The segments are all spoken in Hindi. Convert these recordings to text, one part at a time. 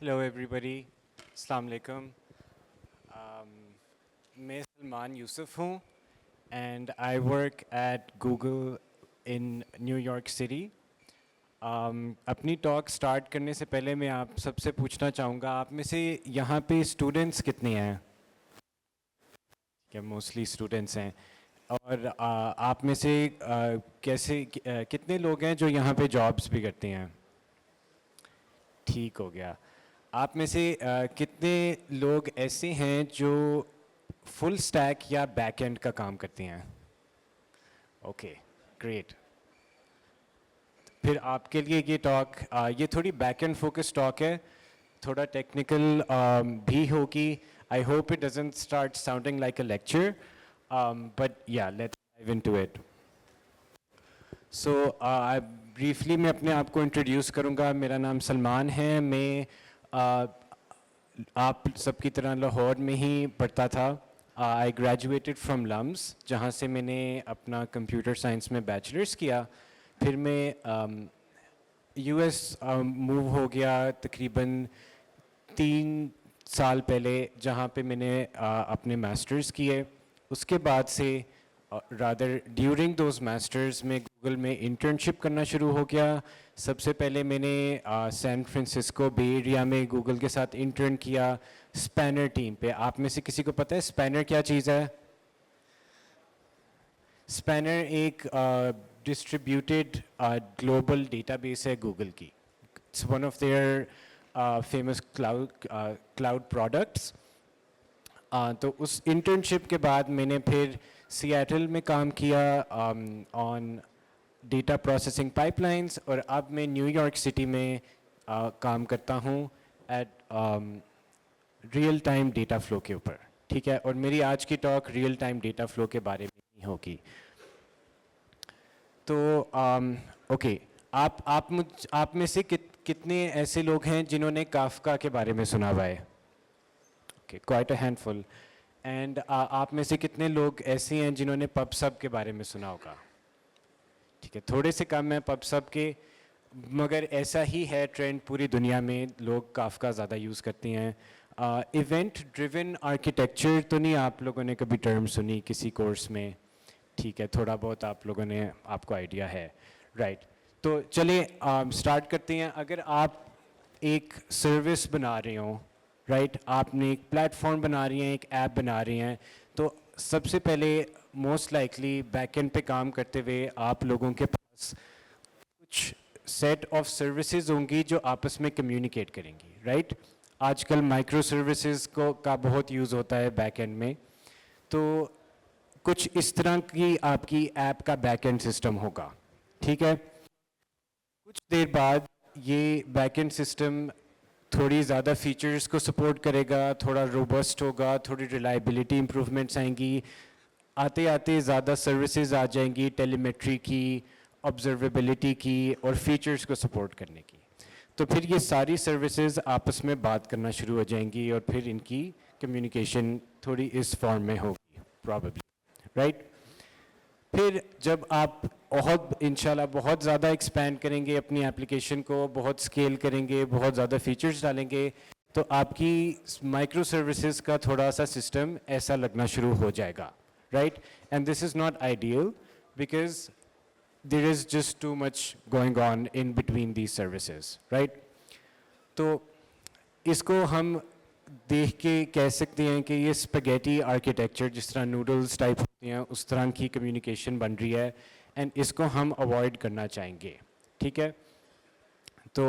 Hello everybody, Assalamu alaikum. Um, मैं सलमान यूसुफ हूँ and I work at Google in New York City. अपनी टॉक स्टार्ट करने से पहले मैं आप सबसे पूछना चाहूँगा आप में से यहाँ पे स्टूडेंट्स कितने हैं? क्या मोस्टली स्टूडेंट्स हैं और आप में से कितने लोग हैं जो यहाँ पे जॉब्स भी करते हैं? ठीक हो गया। आप में से कितने लोग ऐसे हैं जो फुल स्टैक या बैक एंड का काम करते हैं? Okay, great. फिर आपके लिए ये टॉक ये थोड़ी बैक एंड फोकस टॉक है, थोड़ा टेक्निकल भी होगी। I hope it doesn't start sounding like a lecture, but yeah let's dive into it. So briefly मैं अपने आप को इंट्रोड्यूस करूंगा। मेरा नाम सलमान है। मैं आप सबकी तरह लाहौर में ही पढ़ता था। आई ग्रेजुएटेड फ्रॉम लम्स, जहाँ से मैंने अपना कंप्यूटर साइंस में बैचलर्स किया। फिर मैं यूएस मूव हो गया तकरीबन 3 साल पहले, जहाँ पे मैंने अपने मास्टर्स किए। उसके बाद से रादर ड्यूरिंग दोज मास्टर्स में गूगल में इंटर्नशिप करना शुरू हो गया। सबसे पहले मैंने सैन फ्रांसिस्को बे एरिया में गूगल के साथ इंटर्न किया स्पैनर टीम पे। आप में से किसी को पता है स्पैनर क्या चीज़ है? स्पैनर एक डिस्ट्रीब्यूटेड ग्लोबल डेटाबेस है गूगल की। It's one of their famous cloud products. तो उस इंटर्नशिप के बाद मैंने फिर सिएटल में काम किया ऑन डेटा प्रोसेसिंग पाइपलाइंस, और अब मैं न्यूयॉर्क सिटी में काम करता हूँ at real time data flow के ऊपर। ठीक है, और मेरी आज की talk real time data flow के बारे में ही होगी। तो ओके, आप में से कितने ऐसे लोग हैं जिन्होंने काफका के बारे में सुना हुआ है? Okay, quite a handful. And आप में से कितने लोग ऐसे हैं जिन्होंने पबसब के बारे में सुना होगा? ठीक है, थोड़े से कम हैं पबसब के, मगर ऐसा ही है ट्रेंड पूरी दुनिया में, लोग काफका ज़्यादा यूज़ करते हैं। इवेंट ड्रिवन आर्किटेक्चर तो नहीं आप लोगों ने कभी टर्म सुनी किसी कोर्स में? ठीक है, थोड़ा बहुत आप लोगों ने, आपको आइडिया है, राइट। तो चलिए स्टार्ट करते हैं। अगर आप एक सर्विस बना रहे हो, राइट, आपने एक प्लेटफॉर्म बना रही हैं, एक ऐप बना रही हैं, तो सबसे पहले मोस्ट लाइकली बैकएंड पे काम करते हुए आप लोगों के पास कुछ सेट ऑफ सर्विसेज होंगी जो आपस में कम्युनिकेट करेंगी, राइट। आजकल माइक्रो सर्विसेज को का बहुत यूज़ होता है बैकएंड में। तो कुछ इस तरह की आपकी ऐप का बैकएंड सिस्टम होगा, ठीक है। कुछ देर बाद ये बैकएंड सिस्टम थोड़ी ज़्यादा फीचर्स को सपोर्ट करेगा, थोड़ा रोबस्ट होगा, थोड़ी रिलायबिलिटी इंप्रूवमेंट्स आएंगी, आते आते ज़्यादा सर्विसेज आ जाएंगी टेलीमेट्री की, ऑब्जर्वेबिलिटी की और फीचर्स को सपोर्ट करने की। तो फिर ये सारी सर्विसेज आपस में बात करना शुरू हो जाएंगी और फिर इनकी कम्युनिकेशन थोड़ी इस फॉर्म में होगी प्रॉबेबली, राइट। फिर जब आप बहुत इंशाल्लाह बहुत ज़्यादा एक्सपैंड करेंगे अपनी एप्लीकेशन को, बहुत स्केल करेंगे, बहुत ज़्यादा फीचर्स डालेंगे, तो आपकी माइक्रो सर्विसेज का थोड़ा सा सिस्टम ऐसा लगना शुरू हो जाएगा, right. And this is not ideal because there is just too much going on in between these services, right. तो इसको हम देख के कह सकते हैं कि ये स्पेगेटी आर्किटेक्चर, जिस तरह नूडल्स टाइप होती हैं उस तरह की कम्युनिकेशन बन रही है, एंड इसको हम अवॉइड करना चाहेंगे, ठीक है। तो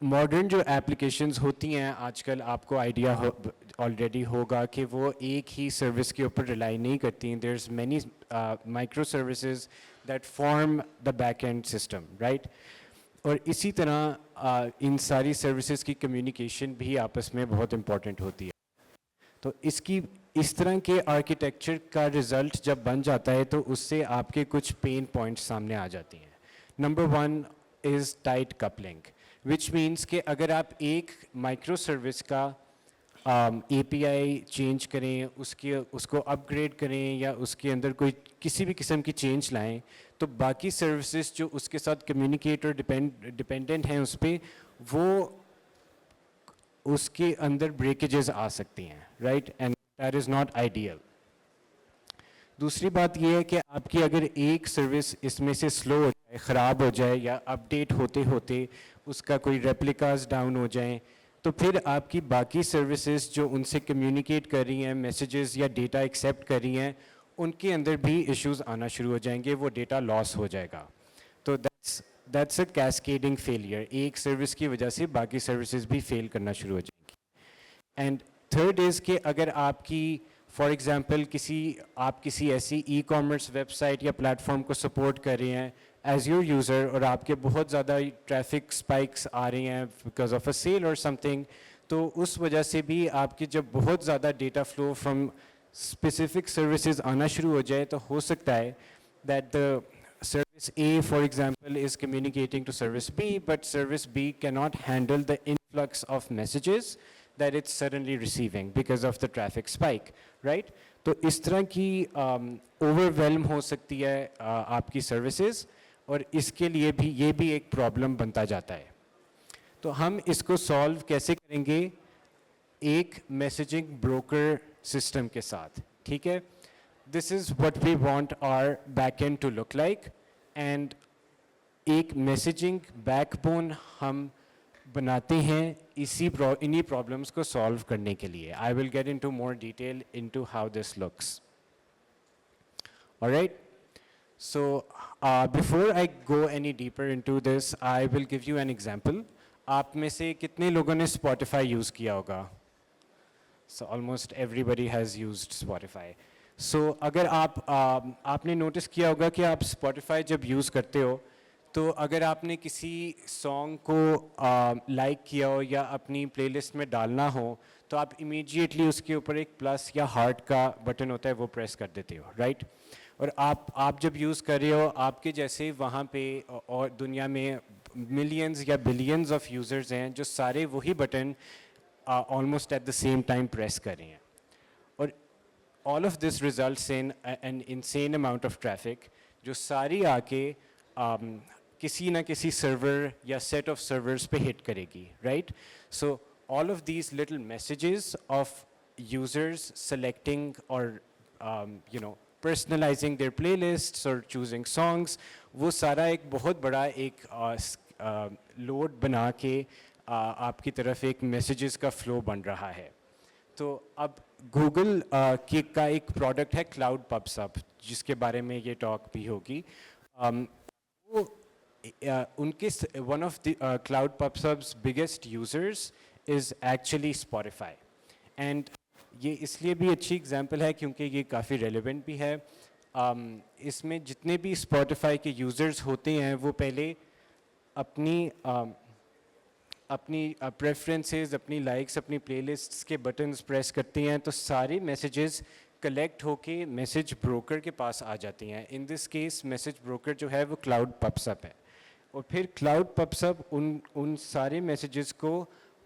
मॉडर्न जो एप्लीकेशंस होती हैं आजकल, आपको आइडिया ऑलरेडी होगा कि वो एक ही सर्विस के ऊपर रिलाई नहीं करती। There is many micro services that form the back end system, right. और इसी तरह इन सारी सर्विसेज की कम्युनिकेशन भी आपस में बहुत इम्पॉर्टेंट होती है। तो इसकी इस तरह के आर्किटेक्चर का रिज़ल्ट जब बन जाता है तो उससे आपके कुछ पेन पॉइंट्स सामने आ जाती हैं। Number one is tight coupling, which means कि अगर आप एक माइक्रो सर्विस का एपीआई चेंज करें, उसको अपग्रेड करें या उसके अंदर कोई किसी भी किस्म की चेंज लाएं, तो बाकी सर्विसेज जो उसके साथ कम्युनिकेट और डिपेंडेंट हैं उस पर, वो उसके अंदर ब्रेकेजेस आ सकती हैं, right, and that is not ideal. दूसरी बात यह है कि आपकी अगर एक सर्विस इसमें से स्लो हो जाए, ख़राब हो जाए, या अपडेट होते होते उसका कोई रेप्लिकास डाउन हो जाए, तो फिर आपकी बाकी सर्विसेज जो उनसे कम्युनिकेट कर रही हैं, मैसेजेस या डेटा एक्सेप्ट कर रही हैं, उनके अंदर भी इश्यूज आना शुरू हो जाएंगे, वो डेटा लॉस हो जाएगा। तो दैट्स अ कैस्केडिंग फेलियर, एक सर्विस की वजह से बाकी सर्विसेज भी फेल करना शुरू हो जाएंगी। एंड थर्ड इज़ कि अगर आपकी फॉर एग्जांपल आप किसी ऐसी ई कॉमर्स वेबसाइट या प्लेटफॉर्म को सपोर्ट कर रहे हैं एज योर यूज़र, और आपके बहुत ज़्यादा ट्रैफिक स्पाइक्स आ रही हैं बिकॉज ऑफ अ सेल और समथिंग, तो उस वजह से भी आपकी जब बहुत ज़्यादा data flow from specific services आना शुरू हो जाए, तो हो सकता है that the service A, for example, is communicating to service B, but service B cannot handle the influx of messages that it's suddenly receiving because of the traffic spike, right? तो इस तरह की overwhelm हो सकती है आपकी services, और इसके लिए भी ये भी एक problem बनता जाता है। तो हम इसको solve कैसे करेंगे? एक messaging broker system के साथ, ठीक है? This is what we want our backend to look like, and एक मैसेजिंग बैकबोन हम बनाते हैं इन्हीं प्रॉब्लम्स को सॉल्व करने के लिए। I will get into more detail into how this looks. Alright, so before I go any deeper into this, I will give you an example. आप में से कितने लोगों ने स्पॉटिफाई यूज़ किया होगा? So almost everybody has used Spotify. So अगर आपने नोटिस किया होगा कि आप स्पॉटिफाई जब यूज़ करते हो, तो अगर आपने किसी सॉन्ग को लाइक किया हो या अपनी प्लेलिस्ट में डालना हो, तो आप इमीडिएटली उसके ऊपर एक प्लस या हार्ट का बटन होता है, वो प्रेस कर देते हो, राइट? और आप जब यूज़ कर रहे हो, आपके जैसे वहाँ पे और दुनिया में मिलियंस या बिलियंस ऑफ यूज़र्स हैं जो सारे वही button almost at the same time press कर रहे हैं, और all of this results in an insane amount of traffic, जो सारी आके किसी ना किसी सर्वर या set of servers पे hit करेगी, right? So all of these little messages of users selecting or personalizing their playlists or choosing songs, वो सारा एक बहुत बड़ा एक load बना के आपकी तरफ एक messages का flow बन रहा है। तो अब गूगल का एक प्रोडक्ट है क्लाउड पब्सअप, जिसके बारे में ये टॉक भी होगी। वो उनके one of the cloud pub sub's biggest users is actually Spotify, and ये इसलिए भी अच्छी एग्जांपल है क्योंकि ये काफ़ी रेलेवेंट भी है। इसमें जितने भी स्पॉटिफाई के यूज़र्स होते हैं, वो पहले अपनी प्रेफरेंसेस, अपनी लाइक्स, अपनी प्लेलिस्ट्स के बटन्स प्रेस करते हैं, तो सारे मैसेजेस कलेक्ट होके मैसेज ब्रोकर के पास आ जाती हैं। In this case message broker जो है वो क्लाउड पब्सअप है, और फिर क्लाउड पब्सअप उन सारे मैसेजेस को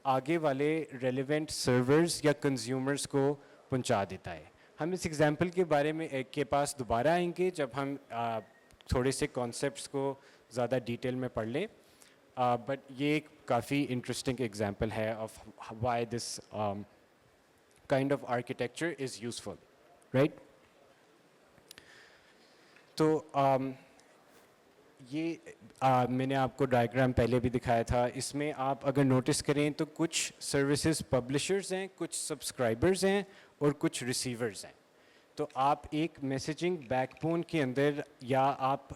आगे वाले रेलेवेंट सर्वर्स या कंज्यूमर्स को पहुंचा देता है। हम इस एग्जांपल के बारे में के पास दोबारा आएंगे जब हम थोड़े से कॉन्सेप्ट्स को ज़्यादा डिटेल में पढ़ लें, बट ये एक काफ़ी इंटरेस्टिंग एग्जांपल है of why this kind of architecture is useful, right? तो ये मैंने आपको डायग्राम पहले भी दिखाया था। इसमें आप अगर नोटिस करें तो कुछ सर्विसेज पब्लिशर्स हैं, कुछ सब्सक्राइबर्स हैं और कुछ रिसीवर्स हैं। तो आप एक मैसेजिंग बैकबोन के अंदर, या आप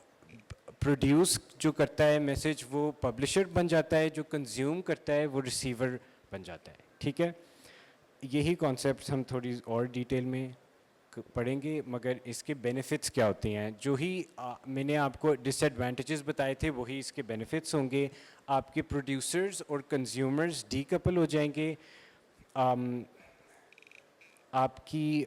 प्रोड्यूस जो करता है मैसेज वो पब्लिशर बन जाता है, जो कंज्यूम करता है वो रिसीवर बन जाता है, ठीक है? यही कॉन्सेप्ट हम थोड़ी और डिटेल में पढ़ेंगे, मगर इसके बेनिफिट्स क्या होते हैं? जो ही मैंने आपको डिसएडवांटेजेस बताए थे वही इसके बेनिफिट्स होंगे। आपके प्रोड्यूसर्स और कंज्यूमर्स डीकपल हो जाएंगे, आपकी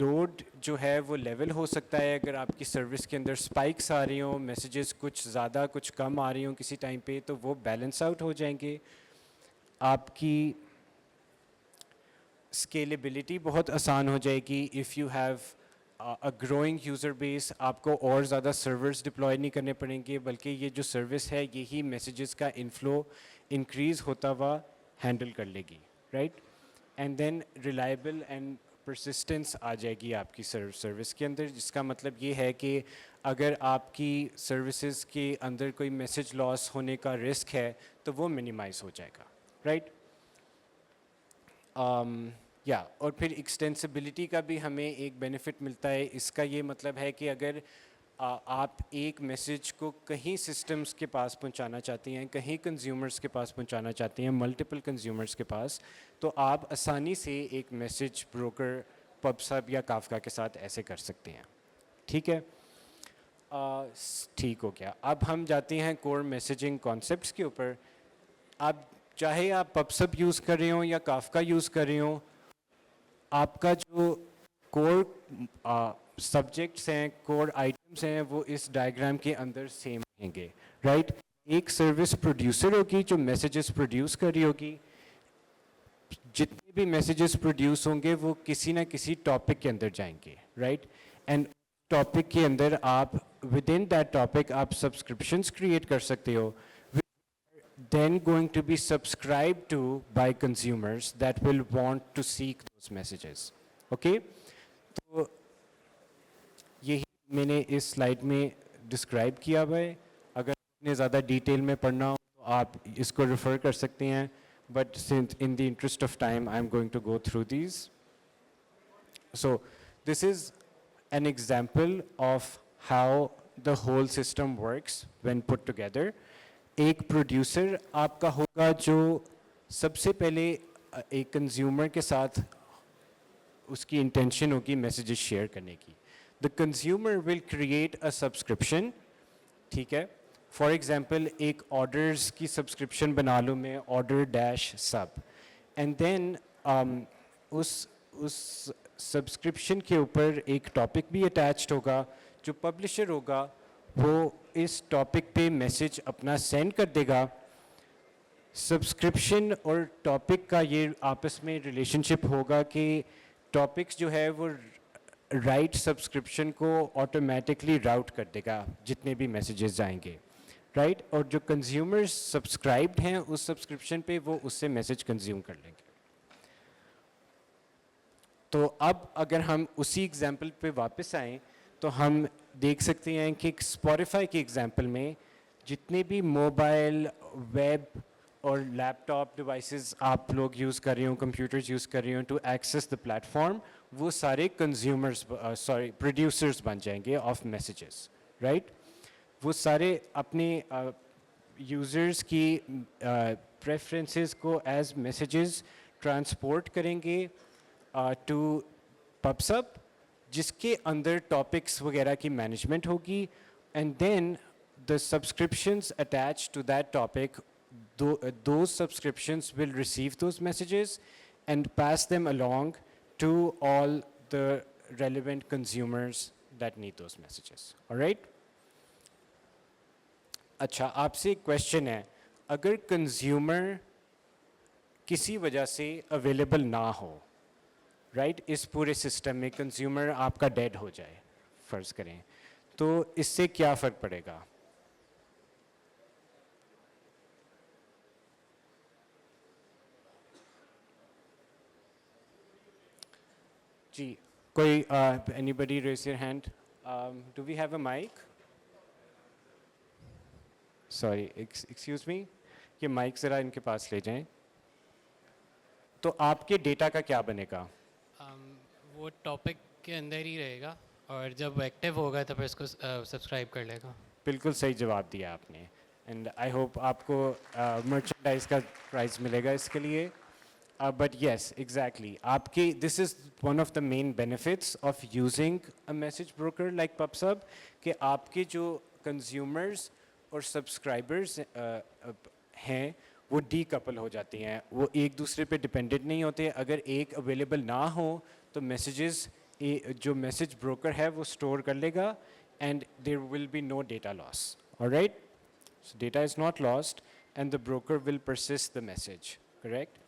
लोड जो है वो लेवल हो सकता है। अगर आपकी सर्विस के अंदर स्पाइक्स आ रही हों, मैसेजेस कुछ ज़्यादा कुछ कम आ रही हों किसी टाइम पे, तो वो बैलेंस आउट हो जाएंगे। आपकी स्केलेबिलिटी बहुत आसान हो जाएगी if you have a growing user base, आपको और ज़्यादा servers deploy नहीं करने पड़ेंगे, बल्कि ये जो service है यही messages का inflow increase होता हुआ handle कर लेगी, right? And then reliable and persistence आ जाएगी आपकी service के अंदर, जिसका मतलब ये है कि अगर आपकी services के अंदर कोई message loss होने का risk है तो वो minimize हो जाएगा, right? या और फिर एक्सटेंसिबिलिटी का भी हमें एक बेनिफिट मिलता है। इसका ये मतलब है कि अगर आप एक मैसेज को कहीं सिस्टम्स के पास पहुंचाना चाहती हैं, कहीं कंज्यूमर्स के पास पहुंचाना चाहती हैं, मल्टीपल कंज्यूमर्स के पास, तो आप आसानी से एक मैसेज ब्रोकर पबसब या काफका के साथ ऐसे कर सकते हैं। ठीक है, ठीक हो गया। अब हम जाते हैं कोर मैसेजिंग कॉन्सेप्ट्स के ऊपर। आप चाहे आप पबसब यूज़ कर रहे हो या काफका यूज़ कर रहे हो, आपका जो कोर सब्जेक्ट्स हैं, कोर आइटम्स हैं, वो इस डायग्राम के अंदर सेम रहेंगे, राइट? एक सर्विस प्रोड्यूसर होगी जो मैसेजेस प्रोड्यूस कर रही होगी। जितने भी मैसेजेस प्रोड्यूस होंगे वो किसी ना किसी टॉपिक के अंदर जाएंगे, राइट? एंड टॉपिक के अंदर आप विद इन दैट टॉपिक आप सब्सक्रिप्शंस क्रिएट कर सकते हो, then going to be subscribed to by consumers that will want to seek those messages. Okay? तो यही मैंने इस स्लाइड में डिस्क्राइब किया हुआ है। अगर आपने ज़्यादा डिटेल में पढ़ना हो तो आप इसको रेफर कर सकते हैं, but since in the interest of time I'm going to go through these. So this is an example of how the whole system works when put together. एक प्रोड्यूसर आपका होगा जो सबसे पहले एक कंज्यूमर के साथ उसकी इंटेंशन होगी मैसेजेस शेयर करने की। The consumer will create a subscription, ठीक है? फॉर एग्जांपल एक ऑर्डर्स की सब्सक्रिप्शन बना लूँ मैं, ऑर्डर डैश सब, एंड देन उस सब्सक्रिप्शन के ऊपर एक टॉपिक भी अटैच्ड होगा। जो पब्लिशर होगा वो इस टॉपिक पे मैसेज अपना सेंड कर देगा। सब्सक्रिप्शन और टॉपिक का ये आपस में रिलेशनशिप होगा कि टॉपिक्स जो है वो राइट सब्सक्रिप्शन को ऑटोमेटिकली राउट कर देगा जितने भी मैसेजेस जाएंगे, राइट? और जो कंज्यूमर्स सब्सक्राइब्ड हैं उस सब्सक्रिप्शन पे वो उससे मैसेज कंज्यूम कर लेंगे। तो अब अगर हम उसी एग्जाम्पल पे वापस आएँ तो हम देख सकते हैं कि स्पॉटिफाई के एग्जाम्पल में जितने भी मोबाइल, वेब और लैपटॉप डिवाइसेस आप लोग यूज़ कर रहे हो, कंप्यूटर्स यूज़ कर रहे हो टू एक्सेस द प्लेटफॉर्म, वो सारे कंज्यूमर्स प्रोड्यूसर्स बन जाएंगे ऑफ मैसेजेस, राइट? वो सारे अपने यूज़र्स की प्रेफरेंसेस को एज मैसेजेस ट्रांसपोर्ट करेंगे टू पबसब, जिसके अंदर टॉपिक्स वगैरह की मैनेजमेंट होगी, and then the subscriptions attached to that topic, those subscriptions will receive those messages and pass them along to all the relevant consumers that need those messages. All right? अच्छा, आपसे एक क्वेश्चन है, अगर कंज्यूमर किसी वजह से अवेलेबल ना हो, राइट, इस पूरे सिस्टम में कंज्यूमर आपका डेड हो जाए फ़र्ज़ करें, तो इससे क्या फ़र्क पड़ेगा? जी, कोई anybody raise your hand? Do we have a mic? Sorry, excuse me, ये माइक ज़रा इनके पास ले जाएं। तो आपके डेटा का क्या बनेगा? वो टॉपिक के अंदर ही रहेगा और जब एक्टिव होगा तब इसको सब्सक्राइब कर लेगा। बिल्कुल सही जवाब दिया आपने, एंड आई होप आपको मर्चेंडाइज का प्राइस मिलेगा इसके लिए। But yes, exactly. This is one of the main benefits of using a message broker like PubSub, कि आपके जो consumers और subscribers हैं वो decouple हो जाती हैं, वो एक दूसरे पे dependent नहीं होते। अगर एक available ना हो तो messages जो message broker है वो store कर लेगा and there will be no data loss. All right? So data is not lost and the broker will persist the message, correct?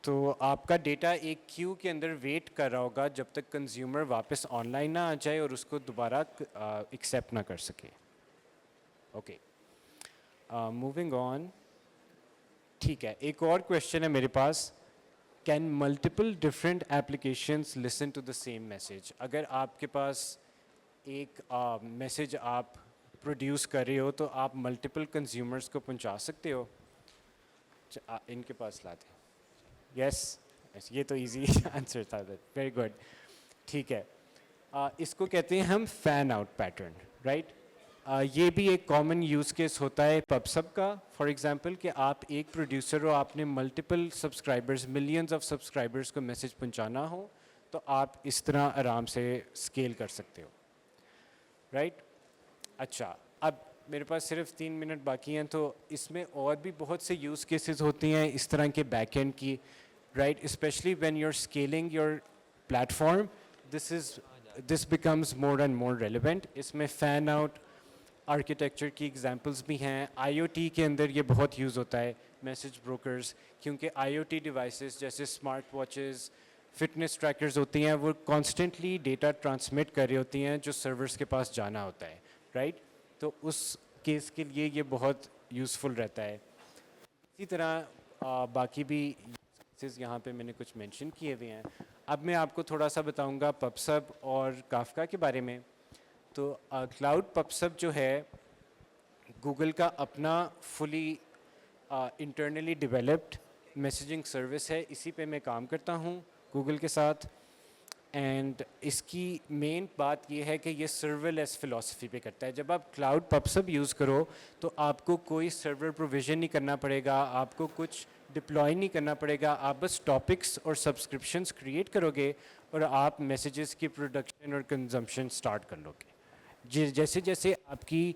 तो आपका डेटा एक क्यू के अंदर वेट कर रहा होगा जब तक कंज्यूमर वापस ऑनलाइन ना आ जाए और उसको दोबारा एक्सेप्ट ना कर सके. Okay, moving on. ठीक है, एक और क्वेश्चन है मेरे पास. Can multiple different applications listen to the same message? अगर आपके पास एक मैसेज आप प्रोड्यूस कर रहे हो तो आप मल्टीपल कंज्यूमर्स को पहुंचा सकते हो. इनके पास लाते हैं. यस, ये तो इजी आंसर था. Very good. ठीक है, इसको कहते हैं हम फैन आउट पैटर्न, राइट. ये भी एक कॉमन यूज़ केस होता है पबसब का. फॉर एग्जांपल कि आप एक प्रोड्यूसर हो, आपने multiple subscribers, millions of subscribers को मैसेज पहुंचाना हो तो आप इस तरह आराम से स्केल कर सकते हो, राइट. अच्छा, अब मेरे पास सिर्फ 3 मिनट बाकी हैं तो इसमें और भी बहुत से यूज़ केसेस होती हैं इस तरह के बैकएंड की, right. Specially when you are scaling your platform, this becomes more and more relevant. इसमें फ़ैन आउट आर्किटेक्चर की एग्जांपल्स भी हैं. आईओटी के अंदर ये बहुत यूज़ होता है, मैसेज ब्रोकर्स, क्योंकि आईओटी डिवाइसेस जैसे स्मार्ट वॉचेस, फिटनेस ट्रैकर्स होती हैं, वो कॉन्स्टेंटली डेटा ट्रांसमिट कर रही होती हैं जो सर्वर्स के पास जाना होता है, राइट. तो उस केस के लिए ये बहुत यूज़फुल रहता है. इसी तरह बाकी भी केसेस यहाँ पे मैंने कुछ मेंशन किए हुए हैं. अब मैं आपको थोड़ा सा बताऊँगा पबसब और काफका के बारे में. तो क्लाउड पबसब जो है गूगल का अपना fully internally developed messaging service है. इसी पे मैं काम करता हूँ गूगल के साथ. एंड इसकी मेन बात ये है कि ये सर्वरलेस फ़िलासफ़ी पे करता है. जब आप क्लाउड पबसब यूज़ करो तो आपको कोई सर्वर प्रोविज़न नहीं करना पड़ेगा, आपको कुछ डिप्लॉय नहीं करना पड़ेगा. आप बस टॉपिक्स और सब्सक्रिप्शंस क्रिएट करोगे और आप मैसेजेस की प्रोडक्शन और कंजम्पशन स्टार्ट कर लोगे. जैसे जैसे आपकी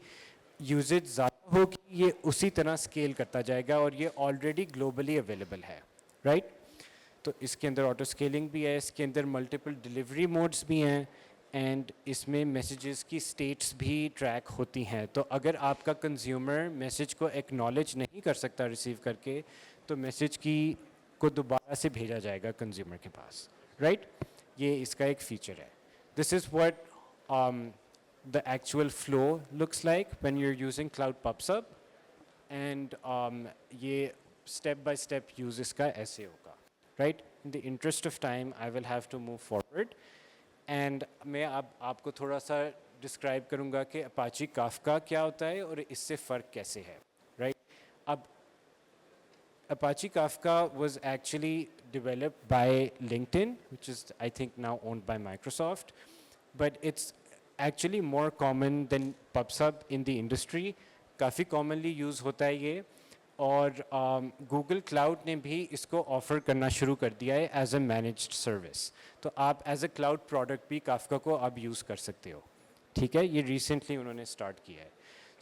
यूजेज ज़्यादा होगी ये उसी तरह स्केल करता जाएगा और ये ऑलरेडी ग्लोबली अवेलेबल है, राइट. तो इसके अंदर ऑटो स्केलिंग भी है, इसके अंदर मल्टीपल डिलीवरी मोड्स भी हैं एंड इसमें मैसेजेस की स्टेट्स भी ट्रैक होती हैं. तो अगर आपका कंज्यूमर मैसेज को एक्नॉलेज नहीं कर सकता रिसीव करके तो मैसेज की को दोबारा से भेजा जाएगा कंज्यूमर के पास, राइट. ये इसका एक फीचर है. This is what the actual flow looks like when you're using cloud pubsub and ये step by step use इसका ऐसे होगा, right. In the interest of time I will have to move forward and मैं अब आपको थोड़ा सा describe करूँगा कि Apache Kafka क्या होता है और इससे फ़र्क कैसे है, right. अब Apache Kafka was actually developed by LinkedIn, which is I think now owned by Microsoft, but it's actually more common than PubSub in the industry. काफ़ी commonly use होता है ये और Google Cloud ने भी इसको offer करना शुरू कर दिया है as a managed service. तो आप as a cloud product भी Kafka को अब use कर सकते हो, ठीक है. ये recently उन्होंने start किया है.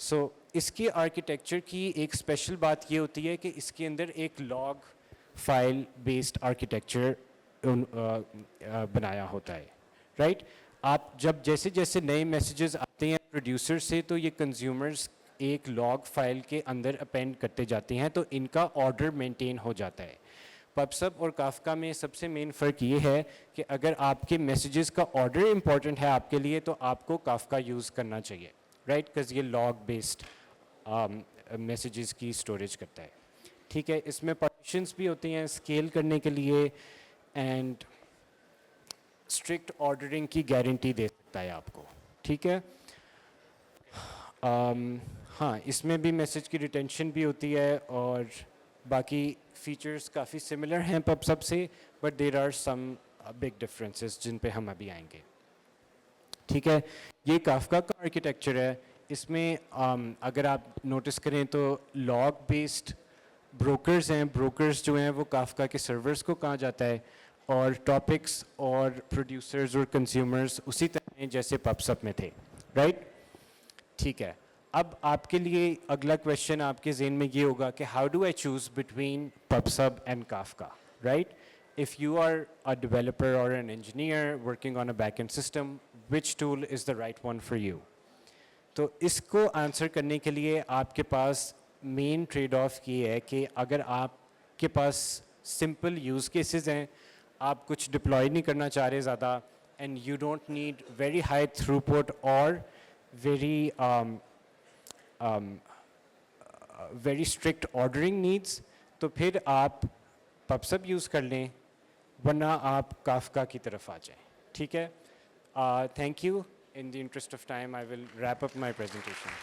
So इसकी architecture की एक special बात ये होती है कि इसके अंदर एक log file based architecture बनाया होता है, right. आप जब जैसे जैसे नए मैसेजेस आते हैं प्रोड्यूसर से तो ये कंज्यूमर्स एक लॉग फाइल के अंदर अपेंड करते जाते हैं तो इनका ऑर्डर मेंटेन हो जाता है. पबसब और काफका में सबसे मेन फ़र्क ये है कि अगर आपके मैसेजेस का ऑर्डर इंपॉर्टेंट है आपके लिए तो आपको काफका यूज़ करना चाहिए, राइट, बिकॉज ये लॉग बेस्ड मैसेजेस की स्टोरेज करता है, ठीक है. इसमें पार्टीशंस भी होती हैं स्केल करने के लिए एंड स्ट्रिक्ट ऑर्डरिंग की गारंटी दे सकता है आपको, ठीक है. हाँ, इसमें भी मैसेज की रिटेंशन भी होती है और बाकी फीचर्स काफ़ी सिमिलर हैं पबसब से, but there are some big differences जिन पे हम अभी आएंगे, ठीक है. ये काफका का आर्किटेक्चर है. इसमें अगर आप नोटिस करें तो लॉग बेस्ड ब्रोकर्स हैं. ब्रोकर्स जो हैं वो काफका के सर्वर्स को कहा जाता है और टॉपिक्स और प्रोड्यूसर्स और कंज्यूमर्स उसी तरह हैं जैसे पबसब में थे, राइट. ठीक है. अब आपके लिए अगला क्वेश्चन आपके ज़हन में ये होगा कि how do I choose between pub sub and Kafka, right. If you are a developer or an engineer working on a backend system, which tool is the right one for you? तो इसको आंसर करने के लिए आपके पास मेन ट्रेड ऑफ ये है कि अगर आपके पास सिंपल यूज़ केसेस हैं, आप कुछ डिप्लॉय नहीं करना चाह रहे ज़्यादा, and you don't need very high throughput और very very strict ordering needs, तो फिर आप पबसब यूज़ कर लें, वरना आप काफका की तरफ आ जाएं. ठीक है? Thank you. In the interest of time, I will wrap up my presentation.